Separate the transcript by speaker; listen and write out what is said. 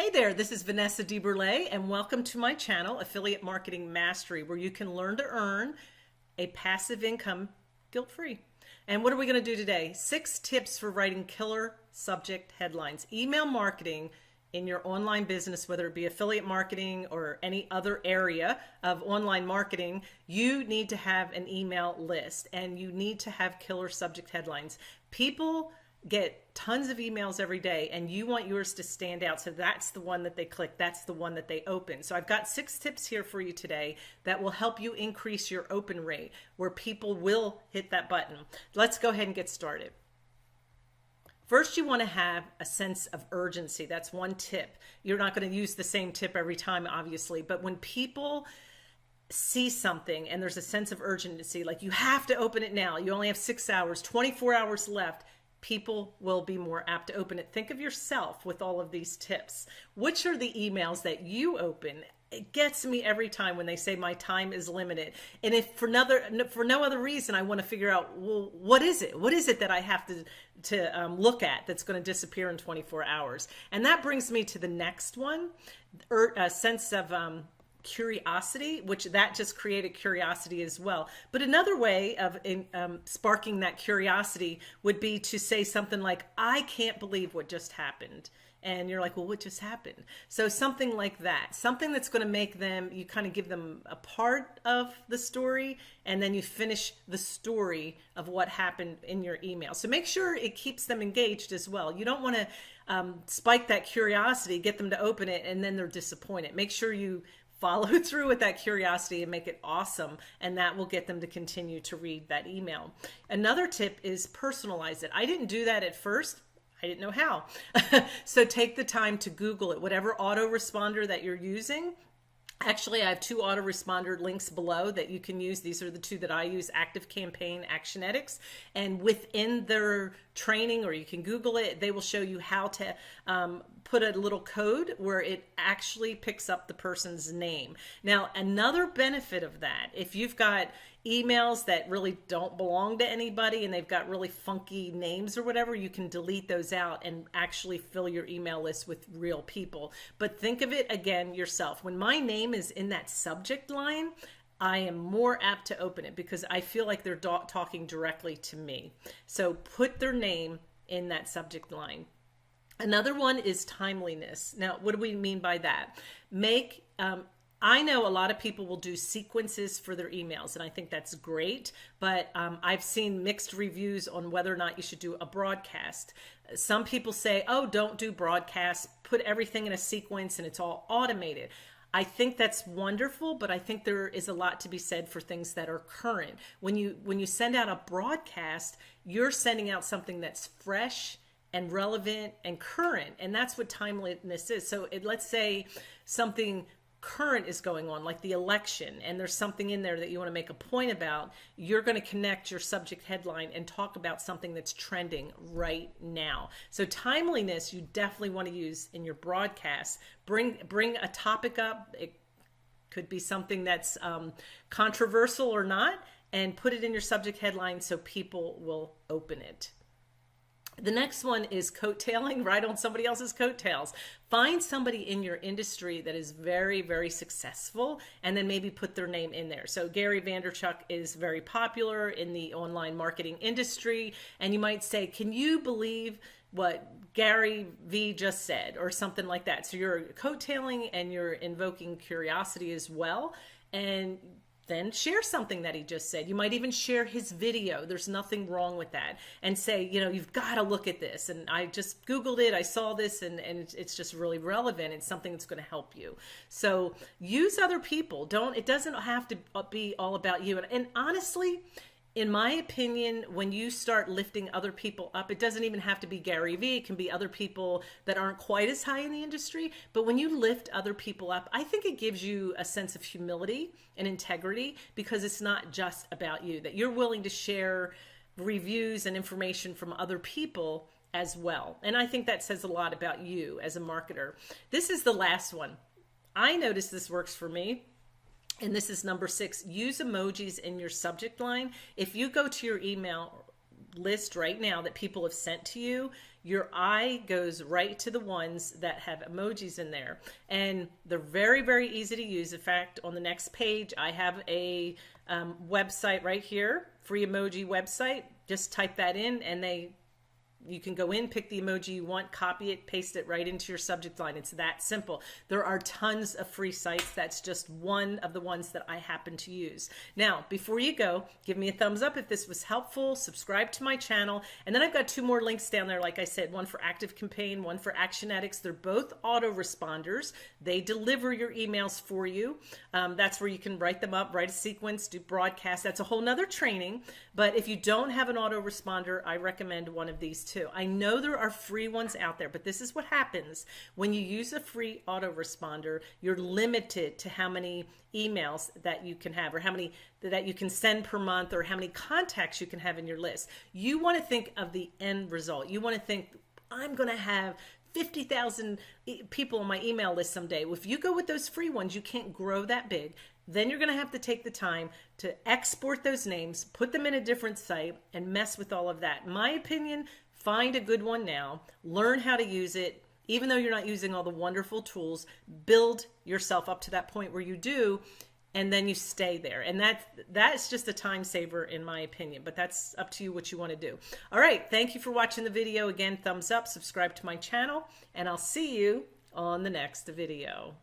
Speaker 1: Hey there, this is Vanessa DeBurle, and welcome to my channel, Affiliate Marketing Mastery, where you can learn to earn a passive income guilt-free. And what are we going to do today? 6 tips for writing killer subject headlines. Email marketing in your online business, whether it be affiliate marketing or any other area of online marketing, you need to have an email list and you need to have killer subject headlines. People get tons of emails every day and you want yours to stand out. So that's the one that they click. That's the one that they open. So I've got 6 tips here for you today that will help you increase your open rate where people will hit that button. Let's go ahead and get started. First, you want to have a sense of urgency. That's one tip. You're not going to use the same tip every time, obviously, but when people see something and there's a sense of urgency, like you have to open it now, you only have 6 hours, 24 hours left, people will be more apt to open it. Think of yourself with all of these tips. Which are the emails that you open? It gets me every time when they say my time is limited. And if for no other reason, I want to figure out, well, what is it? What is it that I have to look at that's going to disappear in 24 hours? And that brings me to the next one, a sense of curiosity, which that just created curiosity as well. But another way of sparking that curiosity would be to say something like, I can't believe what just happened. And you're like, well, what just happened? So something like that, something that's going to make them, you kind of give them a part of the story and then you finish the story of what happened in your email. So make sure it keeps them engaged as well. You don't want to spike that curiosity, get them to open it, and then they're disappointed. Make sure you follow through with that curiosity and make it awesome, and that will get them to continue to read that email. Another tip is personalize it. I didn't do that at first. I didn't know how. So take the time to Google it. Whatever autoresponder that you're using, actually, I have 2 autoresponder links below that you can use. These are the 2 that I use, ActiveCampaign, Actionetics. And within their training, or you can Google it, they will show you how to put a little code where it actually picks up the person's name. Now, another benefit of that, if you've got emails that really don't belong to anybody and they've got really funky names or whatever, you can delete those out and actually fill your email list with real people. But think of it again yourself. When my name is in that subject line, I am more apt to open it because I feel like they're talking directly to me. So put their name in that subject line. Another one is timeliness. Now, what do we mean by that? I know a lot of people will do sequences for their emails, and I think that's great, but I've seen mixed reviews on whether or not you should do a broadcast. Some people say, oh, don't do broadcasts, put everything in a sequence and it's all automated. I think that's wonderful, but I think there is a lot to be said for things that are current. When you send out a broadcast, you're sending out something that's fresh and relevant and current, and that's what timeliness is. So let's say something current is going on, like the election, and there's something in there that you want to make a point about, you're going to connect your subject headline and talk about something that's trending right now. So timeliness, you definitely want to use in your broadcast. Bring a topic up. It could be something that's controversial or not, and put it in your subject headline so people will open it. The next one is coattailing, right on somebody else's coattails. Find somebody in your industry that is very, very successful and then maybe put their name in there. So Gary Vaynerchuk is very popular in the online marketing industry. And you might say, can you believe what Gary V just said, or something like that? So you're coattailing and you're invoking curiosity as well. And then share something that he just said. You might even share his video. There's nothing wrong with that. And say, you know, you've got to look at this. And I just Googled it. I saw this and it's just really relevant. It's something that's going to help you. So use other people. It doesn't have to be all about you. And honestly, in my opinion, when you start lifting other people up, it doesn't even have to be Gary Vee. It can be other people that aren't quite as high in the industry. But when you lift other people up, I think it gives you a sense of humility and integrity because it's not just about you, that you're willing to share reviews and information from other people as well. And I think that says a lot about you as a marketer. This is the last one. I noticed this works for me. And this is number 6, use emojis in your subject line. If you go to your email list right now that people have sent to you, your eye goes right to the ones that have emojis in there. And they're very, very easy to use. In fact, on the next page, I have a website right here, free emoji website. Just type that in and you can go in, pick the emoji you want, copy it, paste it right into your subject line. It's that simple. There are tons of free sites. That's just one of the ones that I happen to use. Now, before you go, give me a thumbs up if this was helpful, subscribe to my channel, and then I've got 2 more links down there, like I said, one for ActiveCampaign, one for Actionetics. They're both autoresponders. They deliver your emails for you. That's where you can write them up, write a sequence, do broadcasts. That's a whole nother training. But if you don't have an autoresponder, I recommend one of these too. I know there are free ones out there, but this is what happens when you use a free autoresponder. You're limited to how many emails that you can have, or how many that you can send per month, or how many contacts you can have in your list. You want to think of the end result. You want to think, I'm going to have 50,000 people on my email list someday. Well, if you go with those free ones, you can't grow that big. Then you're going to have to take the time to export those names, put them in a different site, and mess with all of that. In my opinion, find a good one now, learn how to use it. Even though you're not using all the wonderful tools, build yourself up to that point where you do, and then you stay there. And that's just a time saver in my opinion, but that's up to you what you want to do. All right, thank you for watching the video. Again, thumbs up, subscribe to my channel, and I'll see you on the next video.